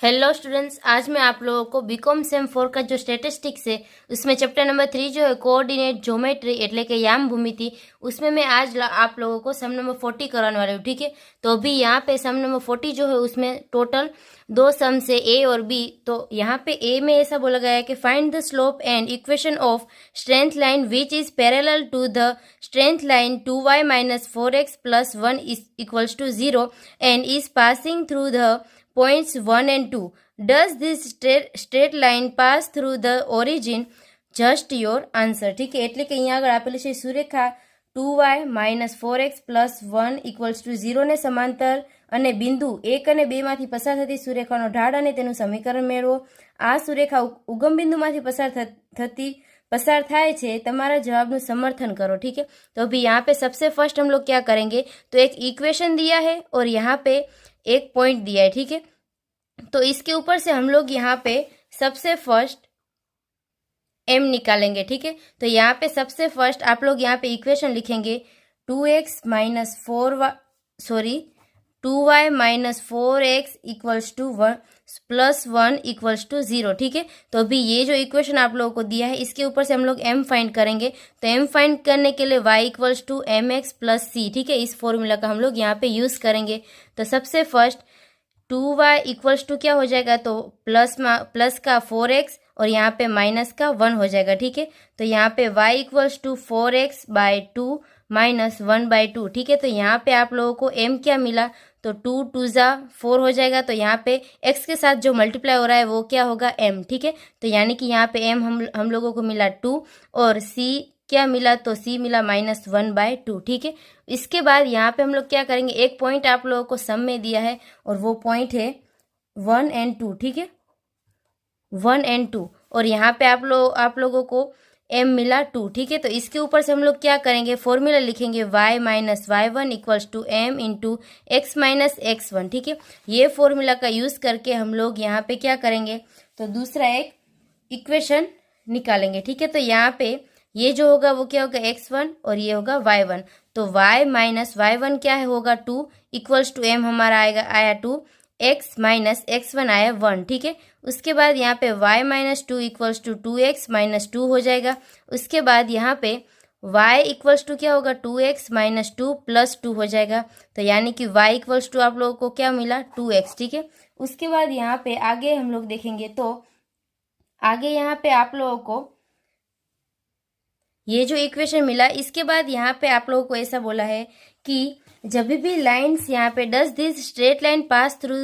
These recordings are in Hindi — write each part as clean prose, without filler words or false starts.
हेलो स्टूडेंट्स, आज मैं आप लोगों को बीकॉम सेम 4 का जो स्टेटिस्टिक्स है उसमें चैप्टर नंबर 3 जो है कोऑर्डिनेट ज्योमेट्री एटले के याम भूमिति, उसमें मैं आज आप लोगों को सम नंबर 40 कराने वाली हूँ। ठीक है, तो अभी यहाँ पे सम नंबर 40 जो है उसमें टोटल दो सम से ए और बी। तो यहाँ पे ए में ऐसा बोला गया है कि find the slope and equation of straight line which is parallel to the straight line 2y minus 4x plus 1 is equals to 0 and is passing through the points 1 and 2. Does this straight line pass through the origin? Just your answer. ठीक है, એટલે કે અહીંયા આગળ આપેલી છે Surekha 2y minus 4x plus 1 equals to 0 ને સમાંતર અને બિંદુ 1 અને 2 માંથી પસાર થતી સુરેખાનો ઢાળ અને તેનું સમીકરણ મેળવો। આ સુરેખા ઉગમ બિંદુમાંથી पसार थाय छे, तमारा जवाब नु समर्थन करो। ठीक है, तो अभी यहाँ पे सबसे फर्स्ट हम लोग क्या करेंगे, तो एक इक्वेशन दिया है और यहाँ पे एक पॉइंट दिया है। ठीक है, तो इसके ऊपर से हम लोग यहाँ पे सबसे फर्स्ट m निकालेंगे। ठीक है, तो यहाँ पे सबसे फर्स्ट आप लोग यहाँ पे इक्वेशन लिखेंगे 2x minus 2y minus 4x equals to 1 plus 1 equals to 0। ठीक है, तो अभी ये जो इक्वेशन आप लोगों को दिया है इसके ऊपर से हम लोग m फाइंड करेंगे। तो m फाइंड करने के लिए y equals to mx plus c। ठीक है, इस फॉर्मूला का हम लोग यहाँ पे यूज करेंगे। तो सबसे फर्स्ट 2y इक्वल्स टू क्या हो जाएगा, तो प्लस का 4x और यहाँ पे माइनस का 1 हो जाएगा। ठीक है, तो यहाँ पे y equals to 4x by 2 minus 1 by 2। ठीक है, तो यहाँ पे आप लोगों को m क्या मिला, तो 2 2 जा 4 हो जाएगा। तो यहाँ पे x के साथ जो मल्टीप्लाई हो रहा है वो क्या होगा, m। ठीक है, तो यानी कि यहाँ पे m हम लोगों को मिला 2 और c क्या मिला, तो c मिला माइनस 1 बाय 2। ठीक है, इसके बाद यहाँ पे हम लोग क्या करेंगे, एक पॉइंट आप लोगों को सम में दिया है और वो पॉइंट है 1 and 2। ठीक है, 1 and 2 और यहाँ पे आप लोगों को m मिला 2। ठीक है, तो इसके ऊपर से हम लोग क्या करेंगे, फॉर्मूला लिखेंगे y minus y1 equals to m into x minus x1। ठीक है, ये फॉर्मूला का यूज करके हम लोग यहाँ पे क्या करेंगे, तो दूसरा एक इक्वेशन निकालेंगे। ठीक है, तो यहाँ पे ये जो होगा वो क्या होगा, x1 और ये होगा y1। तो y माइनस y1 क्या है होगा 2 इक्वल्स टू m हमारा आया 2, x माइनस x1 आया 1। ठीक है, उसके बाद यहाँ पे y minus 2 equals to 2x minus 2 हो जाएगा। उसके बाद यहाँ पे y इक्वल्स टू क्या होगा, 2x माइनस 2 प्लस 2 हो जाएगा। तो यानी कि y इक्वल्स टू आप लोगों को क्या मिला, 2x। ठीक है, उसके बाद यहाँ पे आगे हम लोग देखेंगे, तो आगे यहाँ पे आप लोगों को ये जो इक्वेशन मिला, इसके बाद यहाँ पे आप लोगों को ऐसा बोला है कि जब भी लाइन्स यहाँ पे does this straight line pass through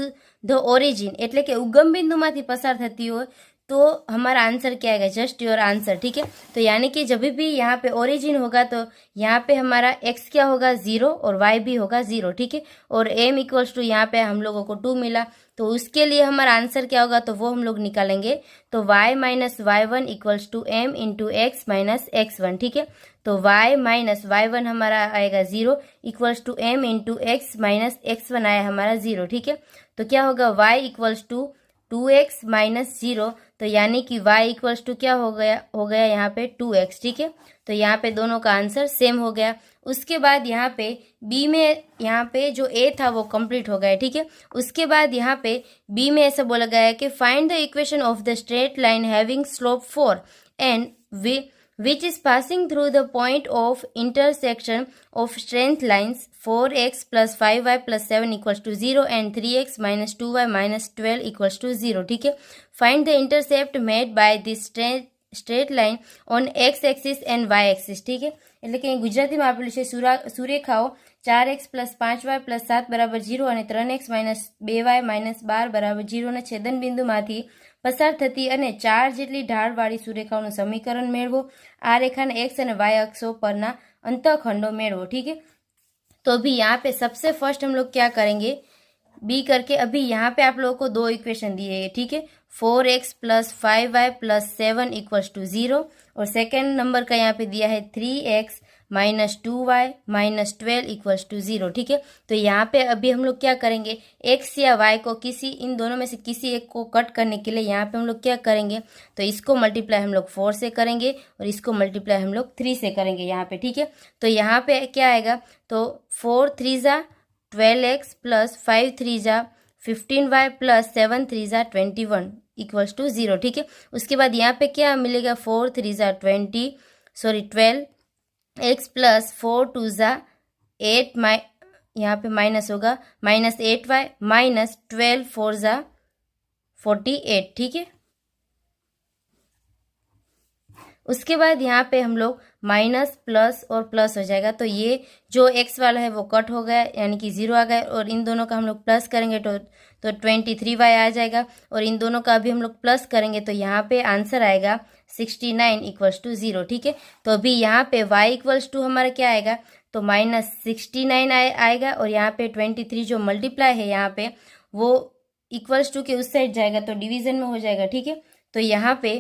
the origin एटले के उगम बिंदु माथी पसार थती हो तो हमारा आंसर क्या आएगा, जस्ट योर आंसर। ठीक है, तो यानी कि जब भी यहाँ पे ओरिजिन होगा तो यहाँ पे हमारा x क्या होगा 0 और y भी होगा 0। ठीक है, और m इक्वल्स टू यहाँ पे हम लोगों को 2 मिला, तो उसके लिए हमारा आंसर क्या होगा, तो वो हम लोग निकालेंगे। तो y minus y1 equals to m into x minus x1। ठीक है, तो y माइनस y1 हमारा आएगा 0 equals to m into x minus x1 आया हमारा 0। ठीक है, तो क्या होगा y equals to 2x minus 0। तो यानी कि y इक्वल्स टू क्या हो गया यहाँ पे 2x। ठीक है, तो यहाँ पे दोनों का आंसर सेम हो गया। उसके बाद यहाँ पे b में यहाँ पे जो a था वो कंप्लीट हो गया। ठीक है, उसके बाद यहाँ पे b में ऐसा बोला गया है कि find the equation of the straight line having slope 4 and which is passing through the point of intersection of straight lines 4x plus 5y plus 7 equals to 0 and 3x minus 2y minus 12 equals to 0। ठीक है, find the intercept made by this straight line on x axis and y axis। ठीक है, એટલે કે ગુજરાતીમાં આપેલું છે સુરેખાઓ 4x પ્લસ 5y પ્લસ 7 બરાબર 0 અને 3x માઇનસ 2y માઇનસ 12 બરાબર 0 ના છેદન બિંદુમાંથી પસાર થતી અને 4 જેટલી ઢાળવાળી સુરેખાઓનું સમીકરણ મેળવો। આ રેખાના x અને y અક્ષો પરના અંતઃખંડો મેળવો। ठीक है, तो अभी यहाँ पे सबसे फर्स्ट हम लोग क्या करेंगे, बी करके अभी यहाँ पे आप लोगों को दो इक्वेशन दिए है। ठीक है, 4x plus 5y plus 7 equals to 0 और सेकेंड नंबर का यहाँ पे दिया है 3x minus 2y minus 12 equals to 0। ठीक है, तो यहाँ पे अभी हम लोग क्या करेंगे, x या y को इन दोनों में से किसी एक को कट करने के लिए यहाँ पे हम लोग क्या करेंगे, तो इसको मल्टीप्लाई हम लोग 4 से करेंगे और इसको मल्टीप्लाई हम लोग 3 से करेंगे यहाँ पे। ठीक है, तो यहाँ पे क्या आएगा, तो 4 3 जा 12x प्लस 5 3 जा 15y प्लस 7 3 ज़ा 21 इक्वल्स टू 0, ठीक है। उसके बाद यहाँ पे क्या मिलेगा, 4 3 ज़ा 12 x प्लस 4 2 ज़ा 8 यहाँ पे माइनस होगा -8y माइनस 12 4 ज़ा 48, ठीक है। उसके बाद यहाँ पे हम लोग माइनस प्लस और प्लस हो जाएगा, तो ये जो x वाला है वो कट हो गया, यानी कि 0 आ गया, और इन दोनों का हम लोग प्लस करेंगे तो 23y आ जाएगा, और इन दोनों का भी हम लोग प्लस करेंगे तो यहाँ पे आंसर आएगा 69 इक्वल्स टू 0, ठीक है। तो अभी यहाँ पे y इक्वल्स टू हमारा क्या आएगा, तो -69 आएगा, और यहाँ पे 23 जो मल्टीप्लाई है यहाँ पे वो इक्वल्स टू के उस साइड जाएगा तो डिवीजन में हो जाएगा, ठीक है। तो यहाँ पे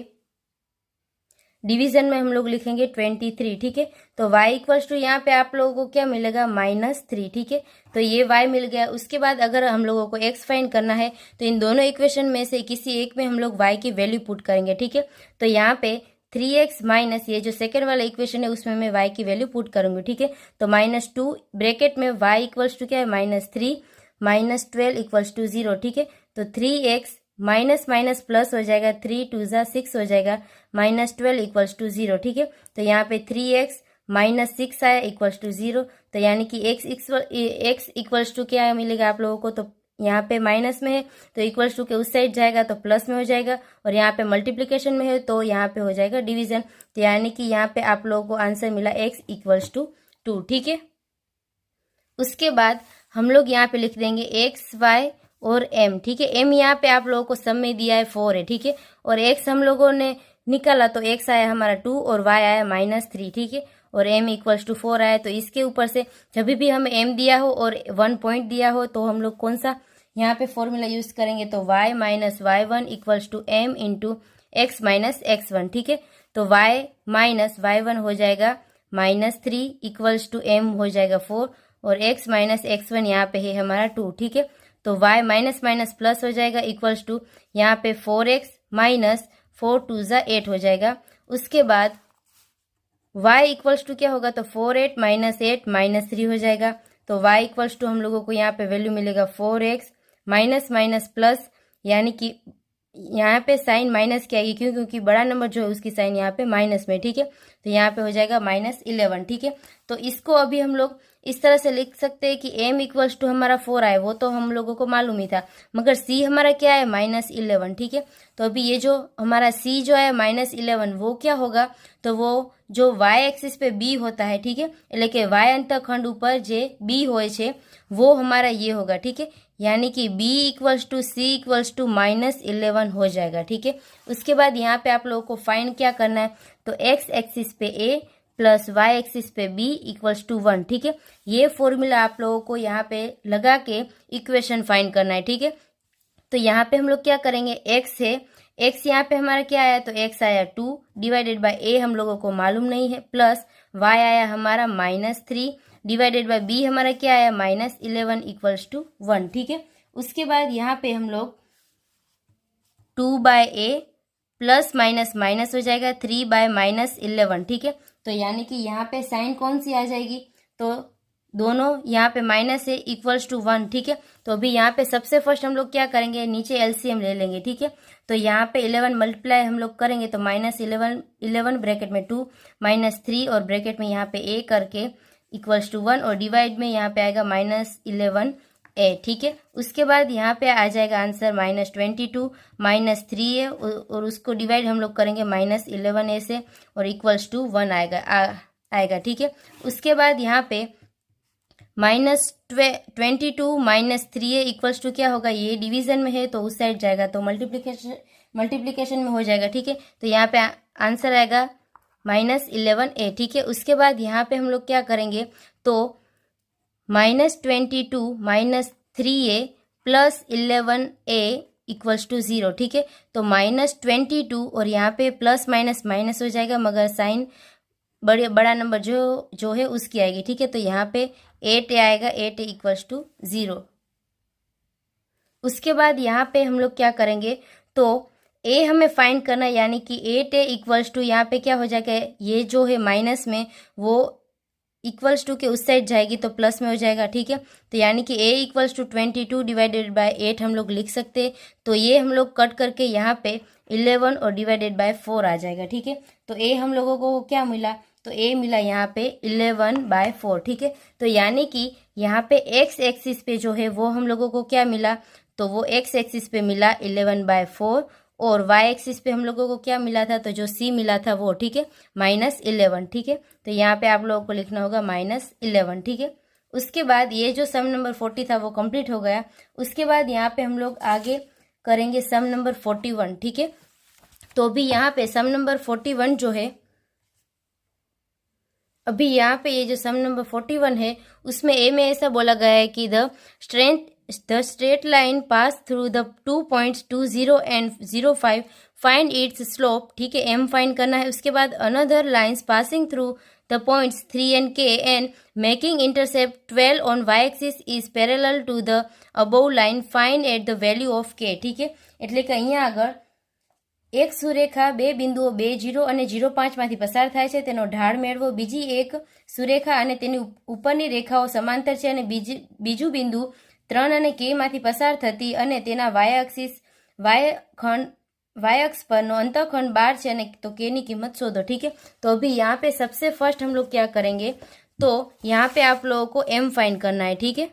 डिवीजन में हम लोग लिखेंगे 23, ठीक है। तो y इक्वल्स टू यहाँ पे आप लोगों को क्या मिलेगा, -3, ठीक है। तो ये y मिल गया। उसके बाद अगर हम लोगों को x फाइंड करना है तो इन दोनों इक्वेशन में से किसी एक में हम लोग y की वैल्यू पुट करेंगे, ठीक है। तो यहाँ पे 3x माइनस ये जो सेकेंड वाला इक्वेशन है उसमें मैं y की वैल्यू पुट करूंगी, ठीक है। तो -2 ब्रैकेट में y इक्वल्स टू क्या है, -3 -12 इक्वल्स टू 0, ठीक है। तो 3x माइनस माइनस प्लस हो जाएगा, 3 2 ज़ा 6 हो जाएगा, -12 इक्वल्स टू 0, ठीक है। तो यहाँ पे 3x -6 आया इक्वल्स टू 0, तो यानी कि x इक्वल्स टू क्या मिलेगा आप लोगों को, तो यहाँ पे माइनस में है तो इक्वल्स टू के उस साइड जाएगा तो प्लस में हो जाएगा, और यहाँ पे मल्टीप्लिकेशन में है तो यहाँ पे हो जाएगा डिवीजन, तो यानी कि यहाँ पे आप लोगों को आंसर मिला x इक्वल्स टू 2, ठीक है। उसके बाद हम लोग यहाँ पे लिख देंगे x y और m, ठीक है। m यहाँ पे आप लोगों को सम में दिया है 4 है, ठीक है, और x हम लोगों ने निकाला तो x आया हमारा 2 और y आया -3, ठीक है, और m इक्वल्स टू 4 आया। तो इसके ऊपर से जब भी हमें m दिया हो और 1 पॉइंट दिया हो तो हम लोग कौन सा यहाँ पे फॉर्मूला यूज करेंगे, तो y minus y1 equals to m into x minus x1, ठीक है। तो y माइनस y1 हो जाएगा -3 इक्वल्स टू m हो जाएगा 4, और x माइनस x1 यहाँ पे है हमारा 2, ठीक है। तो y माइनस माइनस प्लस हो जाएगा इक्वल्स टू यहाँ पे 4x माइनस 4 2 ज़ा 8 हो जाएगा। उसके बाद y इक्वल्स टू क्या होगा, तो 4 8 -3 हो जाएगा। तो y इक्वल्स टू हम लोगों को यहाँ पे वैल्यू मिलेगा 4x माइनस माइनस प्लस, यानी कि यहाँ पे साइन माइनस की आएगी, क्यों, क्योंकि बड़ा नंबर जो है उसकी साइन यहाँ पे माइनस में, ठीक है। तो यहाँ पे हो जाएगा -11, ठीक है। तो इसको अभी हम लोग इस तरह से लिख सकते हैं कि m इक्वल्स टू हमारा 4 आए, वो तो हम लोगों को मालूम ही था, मगर c हमारा क्या है, -11, ठीक है। तो अभी ये जो हमारा c जो है -11 वो क्या होगा, तो वो जो y एक्सिस पे b होता है, ठीक है, એટલે કે y अंतखंड ऊपर जे b હોય છે वो हमारा ये होगा, ठीक है, यानी कि b equals to c equals to -11 हो जाएगा, ठीक है। उसके बाद यहाँ पे आप लोगों को फाइंड क्या करना है, तो x एक्सिस पे a प्लस y एक्सिस पे b इक्वल्स टू 1, ठीक है। ये फॉर्मूला आप लोगों को यहाँ पे लगा के इक्वेशन फाइंड करना है, ठीक है। तो यहाँ पे हम लोग क्या करेंगे, x है, x यहाँ पे हमारा क्या आया, तो x आया 2 डिवाइडेड बाय a हम लोगों को मालूम नहीं है, प्लस y आया हमारा -3 डिवाइडेड बाय b हमारा क्या आया, -11 इक्वल्स टू 1, ठीक है। उसके बाद यहाँ पे हम लोग 2/a प्लस माइनस माइनस हो जाएगा 3/-11, ठीक है। तो यानी कि यहाँ पे साइन कौन सी आ जाएगी, तो दोनों यहाँ पे माइनस है इक्वल्स टू 1, ठीक है। तो अभी यहाँ पे सबसे फर्स्ट हम लोग क्या करेंगे, नीचे एलसीएम ले लेंगे, ठीक है। तो यहाँ पे 11 मल्टीप्लाई हम लोग करेंगे तो -11 ब्रैकेट में 2 -3 और ब्रैकेट में यहाँ पे a करके इक्वल्स टू 1, और डिवाइड में यहाँ पे आएगा -11a, ठीक है। उसके बाद यहाँ पे आ जाएगा आंसर -22 -3a, और उसको डिवाइड हम लोग करेंगे -11a से, और इक्वल्स टू 1 आएगा, ठीक है। उसके बाद यहाँ पे -22 -3a इक्वल्स टू क्या होगा, ये डिवीजन में है तो उस साइड जाएगा तो मल्टीप्लिकेशन में हो जाएगा, ठीक है। तो यहाँ पे आंसर आएगा -11a, ठीक है। उसके बाद यहाँ पे हम लोग क्या करेंगे, तो -22 -3a plus 11a equals to 0, ठीक है। तो -22 और यहाँ पे प्लस माइनस माइनस हो जाएगा, मगर साइन बड़ा नंबर जो है उसकी आएगी, ठीक है। तो यहाँ पे 8 आएगा, 8 इक्वल्स टू 0। उसके बाद यहाँ पे हम लोग क्या करेंगे, तो a हमें फाइंड करना है, यानी कि 8a इक्वल्स टू यहाँ पे क्या हो जाएगा, ये जो है माइनस में वो इक्वल्स टू के उस साइड जाएगी तो प्लस में हो जाएगा, ठीक है। तो यानी कि a equals to 22 divided by 8 हम लोग लिख सकते हैं। तो ये हम लोग कट करके यहाँ पे 11 और डिवाइडेड बाय 4 आ जाएगा, ठीक है। तो a हम लोगों को क्या मिला, तो a मिला यहाँ पे 11/4, ठीक है। तो यानी कि यहाँ पे x एक्सिस पे जो है वो हम लोगों को क्या मिला, तो वो x एक्सिस पे मिला 11/4 और y एक्सिस पे हम लोगों को क्या मिला था, तो जो c मिला था वो, ठीक है, -11, ठीक है। तो यहाँ पे आप लोगों को लिखना होगा -11, ठीक है। उसके बाद ये जो सम नंबर 40 था वो कंप्लीट हो गया। उसके बाद यहाँ पे हम लोग आगे करेंगे सम नंबर 41, ठीक है। तो अभी यहाँ पे सम नंबर 41 जो है, अभी यहाँ पे ये जो सम नंबर 41 है उसमें ए में ऐसा बोला गया है कि the straight line pass through the 2 points 20 and 05 find its slope, ठीक है, एम फाइंड करना है। उसके बाद another lines passing through the points 3 and K and making intercept 12 on Y axis is parallel to the above line find at the value of K, ठीक है। એટલે કે અહીંયા આગળ એક સુરેખા બે બિંદુઓ 2, 0 અને 0,5 માંથી પસાર થાય છે, તેનો ઢાળ મેળવો। બીજી એક સુરેખા અને તેની ઉપરની રેખાઓ સમાંતર છે અને બીજું બિંદુ 3 અને કે માંથી પસાર થતી અને તેના वाई अक्ष पर नो अंतःखंड 12 है, तो के की कीमत शोधो, ठीक है। तो अभी यहाँ पे सबसे फर्स्ट हम लोग क्या करेंगे, तो यहाँ पे आप लोगों को एम फाइंड करना है, ठीक है।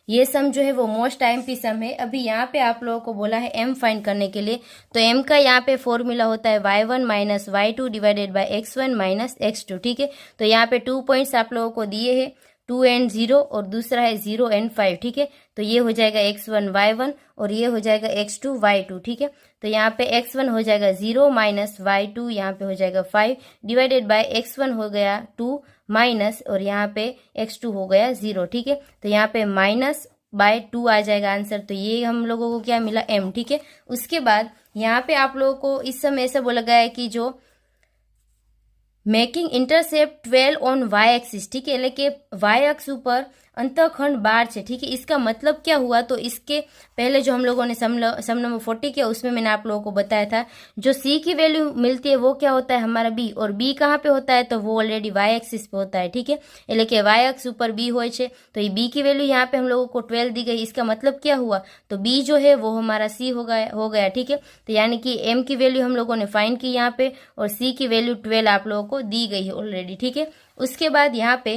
ये सम जो है वो मोस्ट आईएमपी सम है। अभी यहाँ पे आप लोगों को बोला है एम फाइंड करने के लिए, तो एम का यहाँ पे फॉर्मूला होता है y1 minus y2 divided by x1 minus x2, ठीक है। तो यहाँ पे 2 पॉइंट्स आप लोगों को दिए हैं, 2 and 0 और दूसरा है 0 and 5, ठीक है। तो ये हो जाएगा x1 y1 और ये हो जाएगा x2 y2, ठीक है। तो यहाँ पे x1 हो जाएगा 0 माइनस y2 यहाँ पे हो जाएगा 5 डिवाइडेड बाय x1 हो गया 2 माइनस और यहाँ पे x2 हो गया 0, ठीक है। तो यहाँ पे -/2 आ जाएगा आंसर। तो ये हम लोगों को क्या मिला, m, ठीक है। उसके बाद यहाँ पे आप लोगों को इस समय ऐसा बोला गया है कि जो making intercept 12 on Y axis, ठीक है, એટલે કે वाई अक्ष पर अंतःखंड 12 है, ठीक है। इसका मतलब क्या हुआ, तो इसके पहले जो हम लोगों ने सम नंबर 40 किया उसमें मैंने आप लोगों को बताया था जो सी की वैल्यू मिलती है वो क्या होता है हमारा बी, और बी कहाँ पे होता है, तो वो ऑलरेडी वाई एक्सिस पे होता है, ठीक है। એટલે કે वाई अक्ष ऊपर बी હોય છે, तो ये बी की वैल्यू यहाँ पे हम लोगों को 12 दी गई। इसका मतलब क्या हुआ, तो बी जो है वो हमारा सी हो गया, ठीक है। तो यानी कि एम की वैल्यू हम लोगों ने फाइंड की यहाँ पे और सी की वैल्यू 12 आप लोगों को दी गई है ऑलरेडी, ठीक है। उसके बाद यहाँ पे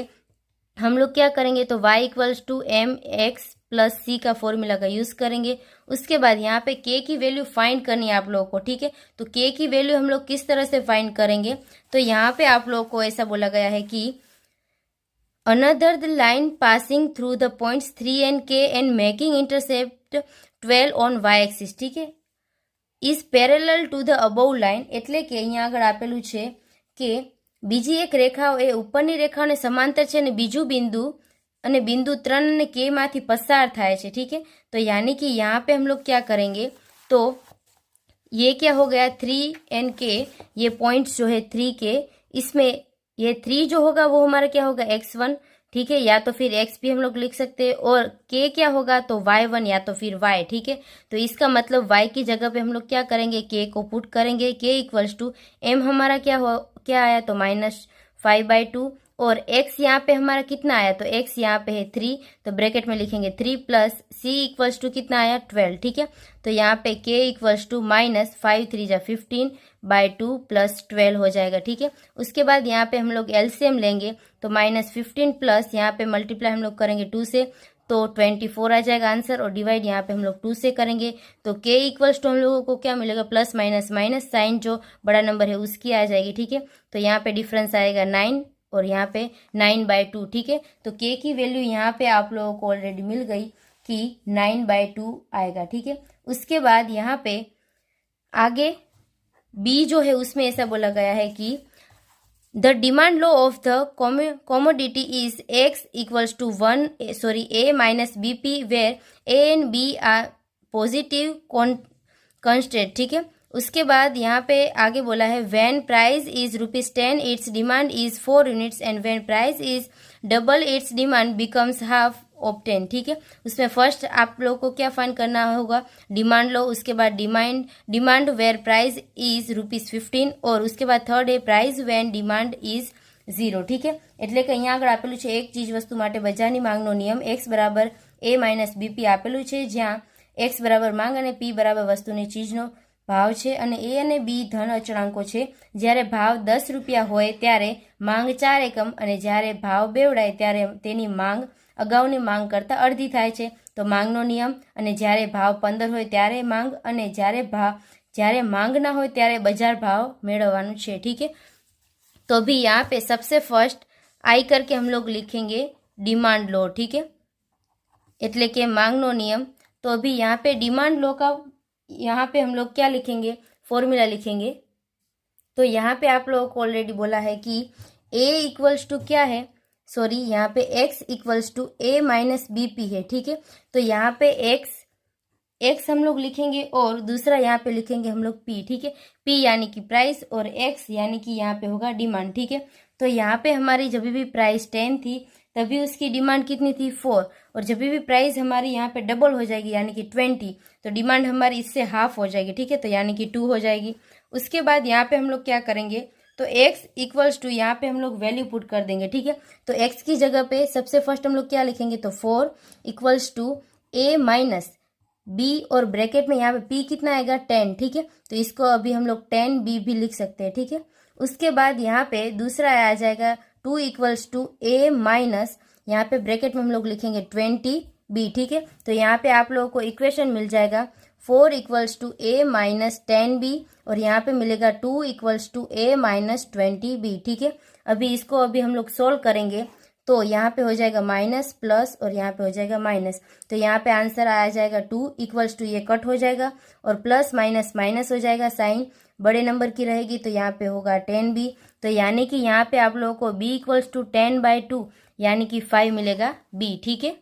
हम लोग क्या करेंगे, तो y equals to M X plus C का फॉर्मूला का यूज करेंगे। उसके बाद यहाँ पे k की वैल्यू फाइंड करनी है आप लोगों को, ठीक है। तो k की वैल्यू हम लोग किस तरह से फाइंड करेंगे, तो यहाँ पे आप लोगों को ऐसा बोला गया है कि another the line passing through the points 3 and k and making intercept 12 on y axis, ठीक है, is parallel to the above line. એટલે કે અહીંયા આગળ આપેલું છે કે બીજી એક રેખાઓ એ ઉપરની રેખાઓને સમાંતર છે અને બીજું બિંદુ અને बिंदु 3 અને k માંથી પસાર થાય છે, ठीक है। तो यानी कि यहाँ पे हम लोग क्या करेंगे, तो ये क्या हो गया 3 एंड k, ये पॉइंट्स जो है 3 के, इसमें ये 3 जो होगा वो हमारा क्या होगा x1, ठीक है, या तो फिर x भी हम लोग लिख सकते हैं, और k क्या होगा तो y1 या तो फिर y, ठीक है। तो इसका मतलब y की जगह पे हम लोग क्या करेंगे, k को पुट करेंगे। k इक्वल्स टू m हमारा क्या आया, तो -5/2 और x यहाँ पे हमारा कितना आया, तो x यहाँ पे है 3, तो ब्रैकेट में लिखेंगे 3 प्लस c इक्वल्स टू कितना आया 12, ठीक है। तो यहाँ पे k इक्वल्स टू -5 3 जा 15/2 प्लस 12 हो जाएगा, ठीक है। उसके बाद यहाँ पे हम लोग एलसीएम लेंगे, तो -15 प्लस यहाँ पे मल्टीप्लाई हम लोग करेंगे 2 से, तो 24 आ जाएगा आंसर, और डिवाइड यहाँ पे हम लोग 2 से करेंगे, तो k इक्वल्स टू हम लोगों को क्या मिलेगा, प्लस माइनस साइन जो बड़ा नंबर है उसकी आ जाएगी, ठीक है। तो यहाँ पे डिफरेंस आएगा 9 और यहाँ पे 9/2, ठीक है। तो k की वैल्यू यहाँ पे आप लोगों को ऑलरेडी मिल गई कि 9/2 आएगा, ठीक है। उसके बाद यहाँ पे आगे b जो है उसमें ऐसा बोला गया है कि the demand law of the commodity is x equals to a minus bp where a and b are positive constant, ठीक है। उसके बाद यहाँ पे आगे बोला है when price is ₹10 its demand is 4 units and when price is double its demand becomes half of 10, ठीक है। उसमें फर्स्ट आप लोगों को क्या फाइंड करना होगा, डिमांड लो, उसके बाद डिमांड वेयर प्राइस इज ₹15 और उसके बाद थर्ड है प्राइस व्हेन डिमांड इज 0 ઠીક છે। એટલે કે અહીંયા આગળ આપેલું છે એક ચીજ વસ્તુ માટે બજારની માંગનો નિયમ x બરાબર a માઇનસ બીપી આપેલું છે, જ્યાં x બરાબર માંગ અને p બરાબર વસ્તુની ચીજનો ભાવ છે અને a અને b ધન અચળાંકો છે। જ્યારે ભાવ 10 રૂપિયા હોય ત્યારે માંગ 4 એકમ અને જ્યારે ભાવ બેવડાય ત્યારે તેની માંગ અગાઉની માંગ કરતાં અડધી થાય છે, તો માંગનો નિયમ। અને જ્યારે ભાવ 15 હોય ત્યારે માંગ અને જ્યારે માંग ना हो ત્યારે बाजार भाव मेड़वानु छे, ठीक है। तो अभी यहाँ पे सबसे फर्स्ट आई करके हम लोग लिखेंगे डिमांड लो, ठीक है, एटले के मांग नो नियम। तो अभी यहाँ पे डिमांड लो का यहाँ पे हम लोग क्या लिखेंगे, फॉर्मूला लिखेंगे। तो यहाँ पे आप लोगों को ऑलरेडी बोला है कि a इक्वल्स टू क्या है, सॉरी यहाँ पे x equals to a minus b p है, ठीक है। तो यहाँ पे x हम लोग लिखेंगे और दूसरा यहाँ पे लिखेंगे हम लोग p, ठीक है। p यानी कि प्राइस और x यानी कि यहाँ पे होगा डिमांड, ठीक है। तो यहाँ पे हमारी जब भी प्राइस 10 थी तभी उसकी डिमांड कितनी थी 4, और जब भी प्राइस हमारी यहाँ पे डबल हो जाएगी यानी कि 20, तो डिमांड हमारी इससे हाफ हो जाएगी, ठीक है, तो यानी कि 2 हो जाएगी। उसके बाद यहाँ पे हम लोग क्या करेंगे, तो x इक्वल्स टू यहाँ पे हम लोग वैल्यू पुट कर देंगे, ठीक है। तो x की जगह पे सबसे फर्स्ट हम लोग क्या लिखेंगे, तो 4 equals to a minus b और ब्रैकेट में यहाँ पे p कितना आएगा 10, ठीक है। तो इसको अभी हम लोग 10b भी लिख सकते हैं, ठीक है। उसके बाद यहाँ पे दूसरा आ जाएगा 2 इक्वल्स टू a माइनस यहाँ पे ब्रैकेट में हम लोग लिखेंगे 20b, ठीक है। तो यहाँ पे आप लोगों को इक्वेशन मिल जाएगा 4 equals to a minus 10b और यहाँ पे मिलेगा 2 equals to a minus 20b, ठीक है। अभी हम लोग सोल्व करेंगे तो यहाँ पे हो जाएगा माइनस प्लस और यहाँ पे हो जाएगा माइनस, तो यहाँ पे आंसर आ जाएगा 2 इक्वल्स टू ये कट हो जाएगा और प्लस माइनस माइनस हो जाएगा, साइन बड़े नंबर की रहेगी तो यहाँ पे होगा 10b। तो यानी कि यहाँ पे आप लोगों को b इक्वल्स टू 10/2 यानी कि 5 मिलेगा b, ठीक है।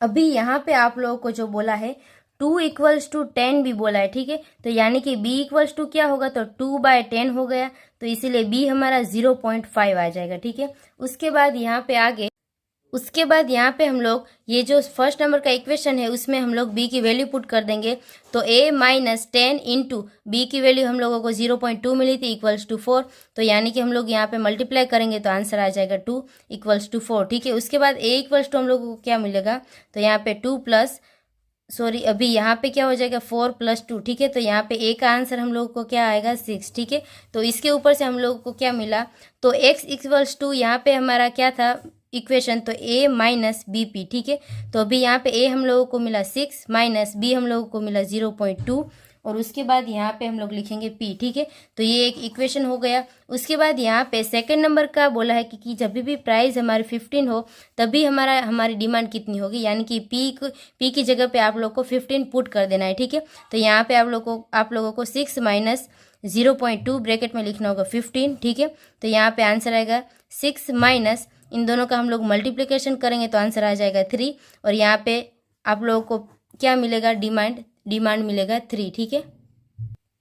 अभी यहाँ पे आप लोगों को जो बोला है 2 इक्वल्स टू 10 भी बोला है, ठीक है। तो यानी कि b इक्वल्स टू क्या होगा, तो 2/10 हो गया, तो इसीलिए b हमारा 0.5 आ जाएगा, ठीक है। उसके बाद यहाँ पे हम लोग ये जो फर्स्ट नंबर का इक्वेशन है उसमें हम लोग b की वैल्यू पुट कर देंगे। तो a माइनस 10 इंटू b की वैल्यू हम लोगों को 0.2 मिली थी इक्वल्स टू 4, तो यानी कि हम लोग यहाँ पे मल्टीप्लाई करेंगे तो आंसर आ जाएगा 2 इक्वल्स टू 4, ठीक है। उसके बाद a इक्वल्स टू हम लोगों को क्या मिलेगा, तो यहाँ पे 2 प्लस सॉरी अभी यहाँ पे क्या हो जाएगा 4 + 2, ठीक है। तो यहाँ पे a का आंसर हम लोगों को क्या आएगा 6, ठीक है। तो इसके ऊपर से हम लोगों को क्या मिला, तो x इक्वल्स टू यहाँ पे हमारा क्या था इक्वेशन, तो a माइनस बी पी, ठीक है। तो अभी यहाँ पे a हम लोगों को मिला 6 माइनस b हम लोगों को मिला 0.2 और उसके बाद यहाँ पे हम लोग लिखेंगे p, ठीक है। तो ये एक इक्वेशन हो गया। उसके बाद यहाँ पे सेकंड नंबर का बोला है कि जब भी प्राइस हमारे 15 हो तभी हमारी डिमांड कितनी होगी, यानी कि p की जगह पे आप लोग को 15 पुट कर देना है, ठीक है। तो यहाँ पे आप लोगों को 6 माइनस 0.2 ब्रैकेट में लिखना होगा 15, ठीक है। तो यहाँ पे आंसर आएगा 6 माइनस इन दोनों का हम लोग मल्टीप्लिकेशन करेंगे तो आंसर आ जाएगा 3 और यहाँ पे आप लोगों को क्या मिलेगा, डिमांड मिलेगा 3, ठीक है।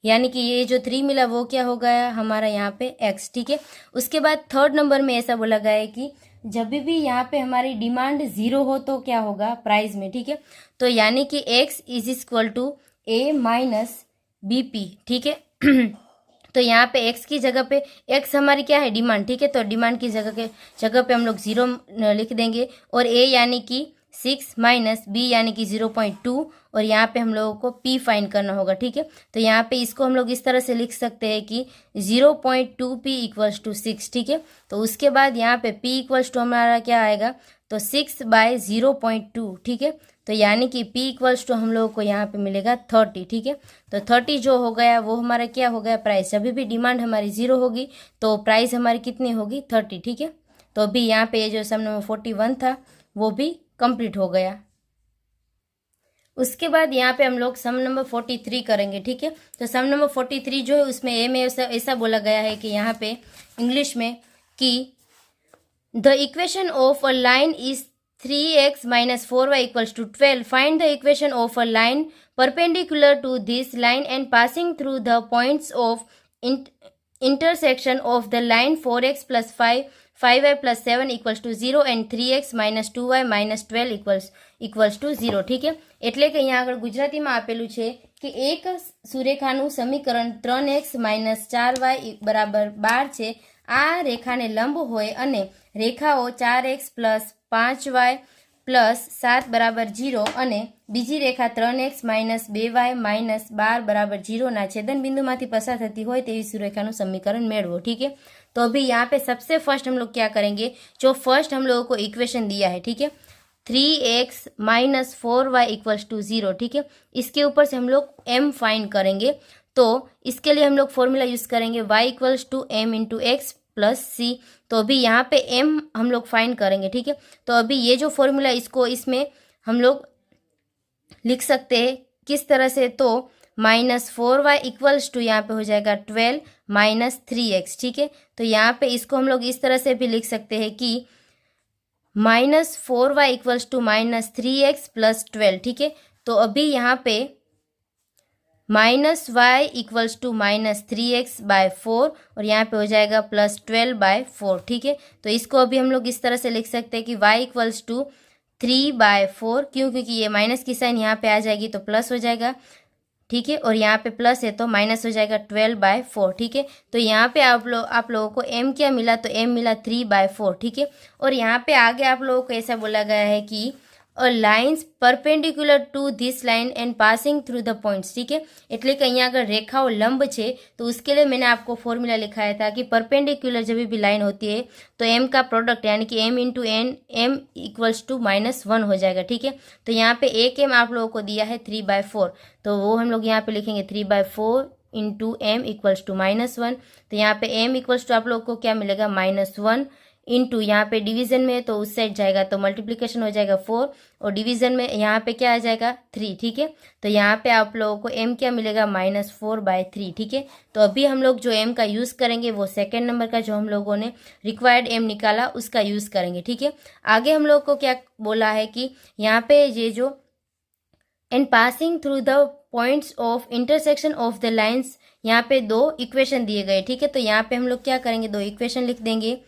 यानी कि ये जो 3 मिला वो क्या हो गया हमारा यहाँ पे x, ठीक है। उसके बाद थर्ड नंबर में ऐसा बोला गया है कि जब भी यहाँ पे हमारी डिमांड 0 हो तो क्या होगा प्राइस में, ठीक है। तो यानी कि x is equal to a minus b p, ठीक है। तो यहाँ पे x की जगह पे x हमारी क्या है डिमांड, ठीक है। तो डिमांड की जगह पे हम लोग 0 लिख देंगे और a यानी कि 6 माइनस b यानी कि 0.2 और यहाँ पे हम लोगों को p फाइंड करना होगा, ठीक है। तो यहाँ पे इसको हम लोग इस तरह से लिख सकते हैं कि 0.2p इक्वल्स टू 6, ठीक है। तो उसके बाद यहाँ पे p इक्वल्स टू हमारा क्या आएगा, तो 6/0.2, ठीक है। तो यानी कि p इक्वल्स टू हम लोगों को यहाँ पे मिलेगा 30, ठीक है। तो 30 जो हो गया वो हमारा क्या हो गया प्राइस, जब भी डिमांड हमारी 0 होगी तो प्राइस हमारी कितनी होगी 30, ठीक है। तो अभी यहाँ पे ये जो सम नंबर 41 था वो भी कंप्लीट हो गया। उसके बाद यहाँ पे हम लोग सम नंबर 43 करेंगे, ठीक है। तो सम नंबर 43 जो है उसमें ए में ऐसा बोला गया है कि यहाँ पे इंग्लिश में कि the equation of a line is 3x minus 4y equals to 12. Find the equation of a line perpendicular to this line and passing through the points of intersection of the line 4x plus 5y plus 7 equals to 0 and 3x minus 2y minus 12 equals to 0, ठीक है। એટલે કે અહીંયા આગળ ગુજરાતીમાં આપેલું છે કે એક સુરેખાનું સમીકરણ 3x minus 4y બરાબર 12 છે આ રેખાને લંબ હોય અને રેખાઓ 4x + 5y + 7 બરાબર 0 અને બીજી રેખા 3x - 2y - 12 बराबर 0 ना छेदन बिंदु माथी पसार थती हो तेवी सुरेखा समीकरण मेळवो। ठीक है, तो अभी यहाँ पे सबसे फर्स्ट हम लोग क्या करेंगे, जो फर्स्ट हम लोगों को इक्वेशन दिया है, ठीक है, 3x - 4y = 0। ठीक है, इसके ऊपर से हम लोग m फाइंड करेंगे। तो इसके लिए हम लोग फॉर्मूला यूज करेंगे y = m × x + c। तो अभी यहाँ पे m हम लोग फाइंड करेंगे। ठीक है, तो अभी ये जो फॉर्मूला इसको इसमें हम लोग लिख सकते हैं किस तरह से, तो -4y = यहाँ पे हो जाएगा 12 - 3x। ठीक है, तो यहाँ पे इसको हम लोग इस तरह से भी लिख सकते हैं कि -4y = -3x + 12। ठीक है, तो अभी यहाँ पे -y = -3x/4 और यहाँ पे हो जाएगा +12/4। ठीक है, तो इसको अभी हम लोग इस तरह से लिख सकते हैं कि y = 3/4, क्यों, क्योंकि ये माइनस की साइन यहाँ पे आ जाएगी तो प्लस हो जाएगा। ठीक है, और यहाँ पे प्लस है तो माइनस हो जाएगा 12/4। ठीक है, तो यहाँ पे आप लोगों को m क्या मिला, तो m मिला 3/4। ठीक है, और यहाँ पे आगे आप लोगों को ऐसा बोला गया है कि lines perpendicular to this line and passing through the points. ठीक है, એટલે કે અહીંયા अगर रेखाओं लंब है तो उसके लिए मैंने आपको फॉर्मूला लिखाया था कि परपेंडिक्युलर जब भी लाइन होती है तो m का प्रोडक्ट यानी कि m × n m = -1 हो जाएगा। ठीक है, तो यहाँ पे एक m आप लोगों को दिया है 3/4, तो वो हम लोग यहाँ पे लिखेंगे 3/4 × m = -1। तो यहाँ पे m = आप लोगों को क्या मिलेगा, -1 इंटू यहाँ पे डिवीजन में तो उस साइड जाएगा तो मल्टीप्लिकेशन हो जाएगा 4 और डिवीजन में यहाँ पे क्या आ जाएगा 3। ठीक है, तो यहाँ पे आप लोगों को m क्या मिलेगा, -4/3। ठीक है, तो अभी हम लोग जो m का यूज़ करेंगे वो सेकेंड नंबर का जो हम लोगों ने रिक्वायर्ड m निकाला उसका यूज़ करेंगे। ठीक है, आगे हम लोग को क्या बोला है कि यहाँ पे ये जो and passing through the points of intersection of the lines, यहाँ पे 2 इक्वेशन दिए गए। ठीक है, तो यहाँ पे हम लोग क्या करेंगे, 2 इक्वेशन लिख देंगे,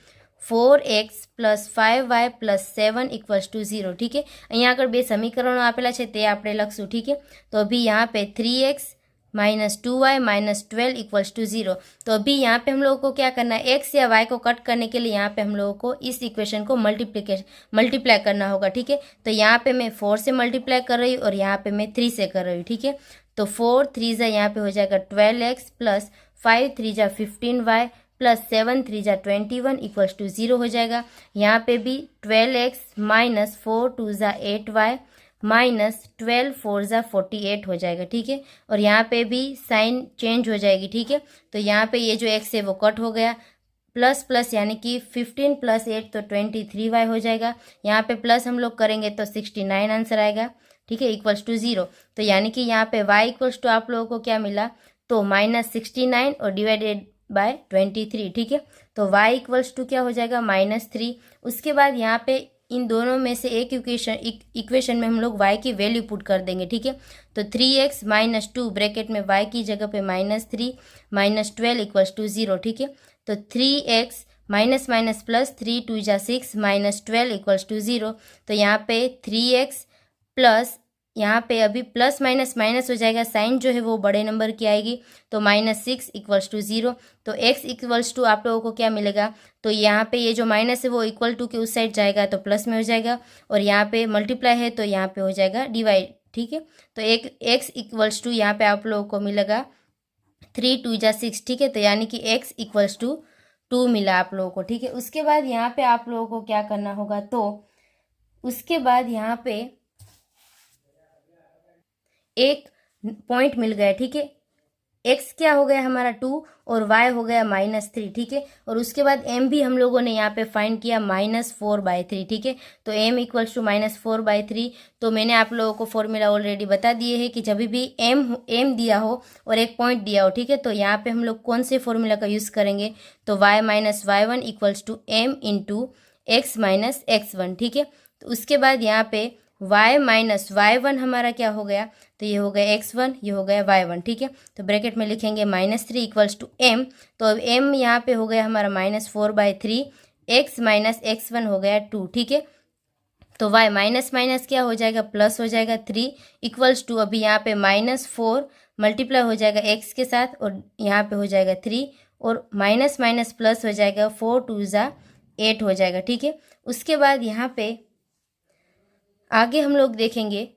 4x + 5y + 7 = 0। ठीक है, અહીંયા આગળ બે સમીકરણો આપેલા છે તે આપણે લખશું। ठीक है, तो अभी यहाँ पे 3x - 2y - 12 = 0। तो अभी यहाँ पे हम लोगों को क्या करना है, x या y को कट करने के लिए यहाँ पे हम लोगों को इस इक्वेशन को मल्टीप्लाई करना होगा। ठीक है, तो यहाँ पे मैं 4 से मल्टीप्लाई कर रही हूँ और यहाँ पे मैं 3 से कर रही हूँ। ठीक है, तो 4 3 यहाँ पे हो जाएगा 12x + 5 3 15y + 7 3 21 = 0 हो जाएगा। यहाँ पे भी 12x - 4 2 8y - 12 4 48 हो जाएगा। ठीक है, और यहाँ पे भी साइन चेंज हो जाएगी। ठीक है, तो यहाँ पे ये जो x है वो कट हो गया, प्लस प्लस यानी कि 15 + 8 तो 23y हो जाएगा। यहाँ पे प्लस हम लोग करेंगे तो 69 आंसर आएगा। ठीक है, = 0। तो यानी कि यहाँ पे y = आप लोगों को क्या मिला, तो -69 और /23। ठीक है, तो y = क्या हो जाएगा, -3। उसके बाद यहाँ पे इन दोनों में से एक इक्वेशन में हम लोग y की वैल्यू पुट कर देंगे। ठीक है, तो 3x - 2 ब्रैकेट में y की जगह पे -3 - 12 = 0। ठीक है, तो 3x - +3 2 6 - 12 = 0। तो यहाँ पे 3x प्लस यहाँ पे अभी प्लस माइनस माइनस हो जाएगा, साइन जो है वो बड़े नंबर की आएगी, तो -6 = 0। तो x = आप लोगों को क्या मिलेगा, तो यहाँ पे ये जो माइनस है वो = के उस साइड जाएगा तो प्लस में हो जाएगा, और यहाँ पे मल्टीप्लाई है तो यहाँ पे हो जाएगा डिवाइड। ठीक है, तो एक x = यहाँ पे आप लोगों को मिलेगा 3 2 6। ठीक है, तो यानी कि x = 2 मिला आप लोगों को। ठीक है, उसके बाद यहाँ पे आप लोगों को क्या करना होगा, तो उसके बाद यहाँ पे एक पॉइंट मिल गया। ठीक है, x क्या हो गया हमारा 2 और y हो गया -3। ठीक है, और उसके बाद m भी हम लोगों ने यहाँ पे फाइंड किया -4/3। ठीक है, तो m = -4/3। तो मैंने आप लोगों को फॉर्मूला ऑलरेडी बता दिए है कि जब भी m दिया हो और एक पॉइंट दिया हो, ठीक है, तो यहाँ पे हम लोग कौन से फॉर्मूला का यूज़ करेंगे, तो y - y1 = m × x - x1। ठीक है, तो उसके बाद यहाँ पे y - y1 हमारा क्या हो गया, तो ये हो गया x1, ये हो गया y1। ठीक है, तो ब्रैकेट में लिखेंगे -3 = m। तो अब m यहाँ पे हो गया हमारा -4/3, x - x1 हो गया 2। ठीक है, तो y माइनस माइनस क्या हो जाएगा, प्लस हो जाएगा 3 = अभी यहाँ पे -4 मल्टीप्लाई हो जाएगा x के साथ और यहाँ पे हो जाएगा 3 और माइनस माइनस प्लस हो जाएगा, 4 2 ज़ा 8 हो जाएगा, ठीक है। उसके बाद यहाँ पे आगे हम लोग देखेंगे,